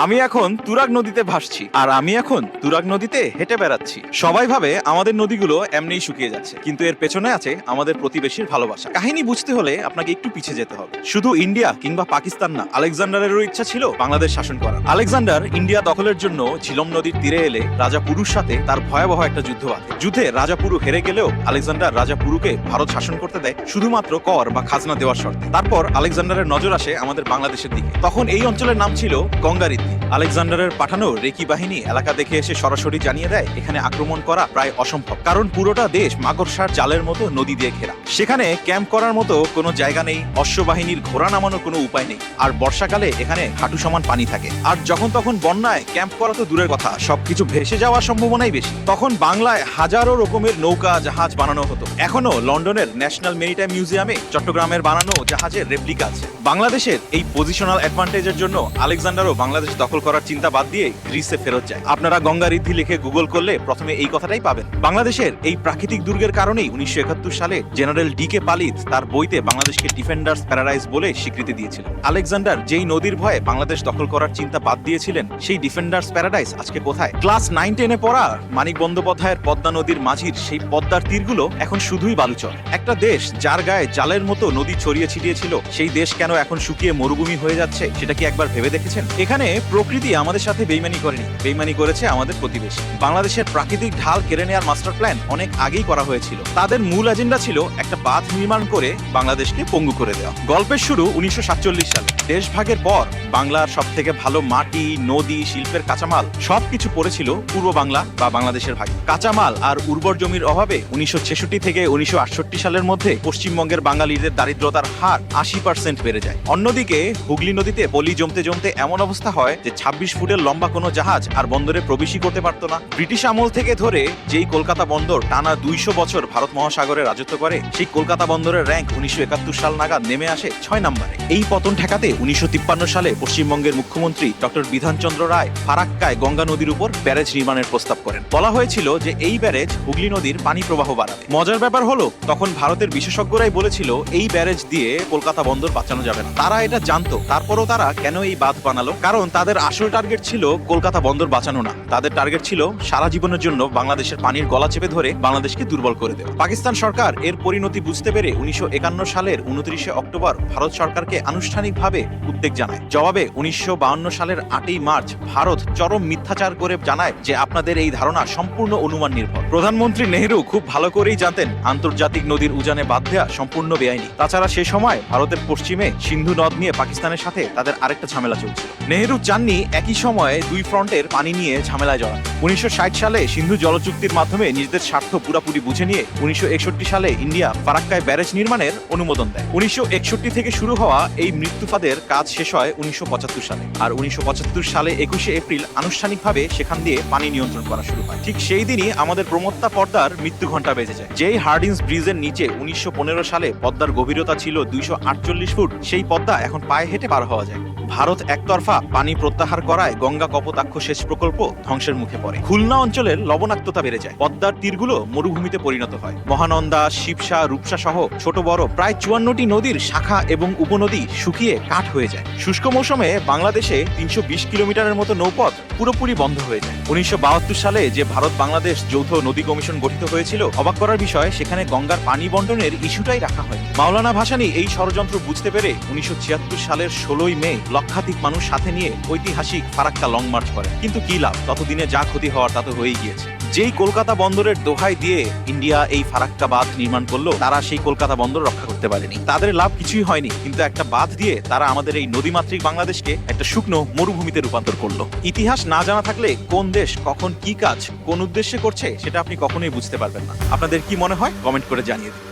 আমি এখন তুরাগ নদীতে ভাসছি, আর আমি এখন তুরাগ নদীতে হেঁটে বেড়াচ্ছি। সবাই ভাবে আমাদের নদীগুলো এমনিই শুকিয়ে যাচ্ছে, কিন্তু এর পেছনে আছে আমাদের প্রতিবেশীর ভালোবাসা। কাহিনী বুঝতে হলে আপনাকে একটু পিছিয়ে যেতে হবে। শুধু ইন্ডিয়া কিংবা পাকিস্তান না, আলেকজান্ডারেরও ইচ্ছা ছিল বাংলাদেশ শাসন করার। আলেকজান্ডার ইন্ডিয়া দখলের জন্য ঝিলম নদীর তীরে এলে রাজা পুরুর সাথে তার ভয়াবহ একটা যুদ্ধ বাধে। যুদ্ধে রাজা পুরু হেরে গেলেও আলেকজান্ডার রাজা পুরুকে ভারত শাসন করতে দেয় শুধুমাত্র কর বা খাজনা দেওয়ার শর্তে। তারপর আলেকজান্ডারের নজর আসে আমাদের বাংলাদেশের দিকে। তখন এই অঞ্চলের নাম ছিল গঙ্গারিদ্ধি। আলেকজান্ডারের পাঠানো রেকি বাহিনী এলাকা দেখে এসে সরাসরি জানিয়ে দেয় এখানে আক্রমণ করা প্রায় অসম্ভব, কারণ পুরোটা দেশ মাকড়সার জালের মতো নদী দিয়ে ঘেরা। সেখানে ক্যাম্প করার মতো কোনো জায়গা নেই, অশ্ববাহিনীর ঘোড়া নামানোর কোনো উপায় নেই, আর বর্ষাকালে এখানে হাঁটু সমান পানি থাকে। আর যখন তখন বন্যায় ক্যাম্প করা তো দূরের কথা, সবকিছু ভেসে যাওয়ার সম্ভাবনাই বেশি। তখন বাংলায় হাজারো রকমের নৌকা জাহাজ বানানো হতো। এখনো লন্ডনের ন্যাশনাল মেরিটাইম মিউজিয়ামে চট্টগ্রামের বানানো জাহাজের রেপ্লিকা আছে। বাংলাদেশের এই পজিশনাল অ্যাডভান্টেজের জন্য আলেকজান্ডারও বাংলাদেশ দখল করার চিন্তা বাদ দিয়ে গ্রিসে ফেরত যায়। আপনারা গঙ্গারিদ্ধি লিখে গুগল করলে প্রথমে এই কথাটাই পাবেন। বাংলাদেশের এই প্রাকৃতিক দুর্গের কারণেই 1971 সালে জেনারেল ডি.কে. পালিত তার বইতে বাংলাদেশকে ডিফেন্ডার্স প্যারাডাইস বলে স্বীকৃতি দিয়েছিলেন। আলেকজান্ডার যেই নদীর ভয়ে বাংলাদেশ দখল করার চিন্তা বাদ দিয়েছিলেন, সেই ডিফেন্ডার্স প্যারাডাইস আজকে কোথায়? ক্লাস 9-10-এ পড়া মানিক বন্দ্যোপাধ্যায়ের পদ্মা নদীর মাঝির সেই পদ্মার তীরগুলো এখন শুধুই বালুচর। একটা দেশ যার গায়ে জালের মতো নদী ছড়িয়ে ছিটিয়েছিল, সেই দেশ কেন এখন শুকিয়ে মরুভূমি হয়ে যাচ্ছে সেটা কি একবার ভেবে দেখেছেন? এখানে প্রকৃতি আমাদের সাথে বেইমানি করেনি, বেইমানি করেছে আমাদের প্রতিবেশী। বাংলাদেশের প্রাকৃতিক ঢাল কেড়ে নেওয়ার মাস্টার প্ল্যান অনেক আগেই করা হয়েছিল। তাদের মূল এজেন্ডা ছিল একটা বাঁধ নির্মাণ করে বাংলাদেশকে পঙ্গু করে দেওয়া। গল্পের শুরু 1947 সালে। দেশভাগের পর বাংলার সব থেকে ভালো মাটি, নদী, শিল্পের কাঁচামাল সবকিছু পড়েছিল পূর্ব বাংলা বা বাংলাদেশের ভাগে। কাঁচামাল আর উর্বর জমির অভাবে 1966 থেকে 1968 সালের মধ্যে পশ্চিমবঙ্গের বাঙালিদের দারিদ্রতার হার 80% বেড়ে যায়। অন্যদিকে হুগলি নদীতে পলি জমতে জমতে এমন অবস্থা হয় যে 26 ফুটের লম্বা কোনো জাহাজ আর বন্দরে প্রবেশই করতে পারতো না। ব্রিটিশ আমল থেকে ধরে যেই কলকাতা বন্দর টানা 200 বছর ভারত মহাসাগরে রাজত্ব করে, সেই কলকাতা বন্দরের র্যাঙ্ক 1971 সাল নাগাদ নেমে আসে 6 নম্বরে। এই পতন ঠেকাতে 1953 সালে পশ্চিমবঙ্গের মুখ্যমন্ত্রী ডক্টর বিধানচন্দ্র রায় ফারাক্কায় গঙ্গা নদীর উপর ব্যারেজ নির্মাণের প্রস্তাব করেন। বলা হয়েছিল যে এই ব্যারেজ হুগলি নদীর পানি প্রবাহ বাড়াবে। মজার ব্যাপার হলো, তখন ভারতের বিশেষজ্ঞরাই বলেছিল এই ব্যারেজ দিয়ে কলকাতা বন্দর বাঁচানো যাবে না। তারা এটা জানতো, তারপরও তারা কেন এই বাঁধ বানালো? কারণ তাদের আসল টার্গেট ছিল কলকাতা বন্দর বাঁচানো না, তাদের টার্গেট ছিল সারা জীবনের জন্য বাংলাদেশের পানির গলা চেপে ধরে বাংলাদেশকে দুর্বল করে দেওয়া। পাকিস্তান সরকার এর পরিণতি বুঝতে পেরে 1951 সালের 29 অক্টোবর ভারত সরকারকে আনুষ্ঠানিকভাবে উদ্বেগ জানায়। জবাবে 1952 সালের 8ই মার্চ ভারত চরম মিথ্যাচার করে জানায় যে আপনাদের এই ধারণা সম্পূর্ণ অনুমান নির্ভর। প্রধানমন্ত্রী নেহেরু খুব ভালো করেই জানতেন আন্তর্জাতিক নদীর উজানে বাঁধ দেওয়া সম্পূর্ণ বেআইনি। তাছাড়া সে সময় ভারতের পশ্চিমে সিন্ধু নদ নিয়ে পাকিস্তানের সাথে তাদের আরেকটা ঝামেলা চলছিল। নেহেরু চাননি একই সময়ে দুই ফ্রন্টের পানি নিয়ে ঝামেলায় জড়ান। 1960 সালে সিন্ধু জলচুক্তির মাধ্যমে নিজেদের স্বার্থ পুরোপুরি বুঝে নিয়ে 1961 সালে ইন্ডিয়া ফারাক্কায় ব্যারেজ নির্মাণের অনুমোদন দেয়। 1961 থেকে শুরু হওয়া এই মৃত্যুফাদের কাজ শেষ হয় 1975 সালে। আর 1975 সালে 21 এপ্রিল আনুষ্ঠানিকভাবে সেখান দিয়ে পানি নিয়ন্ত্রণ করা শুরু হয়। ঠিক সেই দিনই আমাদের প্রমত্তা পদ্মার মৃত্যু ঘণ্টা বেজে যায়। যেই হার্ডিন্স ব্রিজের নিচে 1915 সালে পদ্মার গভীরতা ছিল 248 ফুট, সেই পদ্মা এখন পায়ে হেঁটে পার হওয়া যায়। ভারত একতরফা পানি প্রত্যাহার করায় গঙ্গা কপোতাক্ষ সেচ প্রকল্প ধ্বংসের মুখে পড়ে। খুলনা অঞ্চলের লবণাক্ততা বেড়ে যায়। পদ্মার তীরগুলো মরুভূমিতে পরিণত হয়। মহানন্দা, শিবসা, রূপসা সহ ছোট বড় প্রায় 54টি নদীর শাখা এবং উপনদী শুকিয়ে কাঠ হয়ে যায়। শুষ্ক মৌসুমে বাংলাদেশে 320 কিলোমিটারের মতো নৌপথ পুরোপুরি বন্ধ হয়ে যায়। 1972 সালে যে ভারত বাংলাদেশ যৌথ নদী কমিশন গঠিত হয়েছিল, অবাক করার বিষয় সেখানে গঙ্গার পানি বন্টনের ইস্যুটাই রাখা হয়। মাওলানা ভাসানী এই ষড়যন্ত্র বুঝতে পেরে 1976 সালের 16ই মে লক্ষাধিক মানুষ সাথে নিয়ে ঐতিহাসিক ফারাক্কা লং মার্চ করে। কিন্তু কি লাভ? ততদিনে যা ক্ষতি হওয়ার তা তো হয়েই গিয়েছে। যেই কলকাতা বন্দরের দোহাই দিয়ে ইন্ডিয়া এই ফারাক্কা বাঁধ নির্মাণ করলো, তারা সেই কলকাতা বন্দর রক্ষা করতে পারেনি। তাদের লাভ কিছুই হয়নি, কিন্তু একটা বাঁধ দিয়ে তারা আমাদের এই নদীমাতৃক বাংলাদেশকে একটা শুকনো মরুভূমিতে রূপান্তর করলো। ইতিহাস না জানা থাকলে কোন দেশ কখন কি কাজ কোন উদ্দেশ্যে করছে সেটা আপনি কখনোই বুঝতে পারবেন না। আপনাদের কি মনে হয়? কমেন্ট করে জানিয়ে দিন।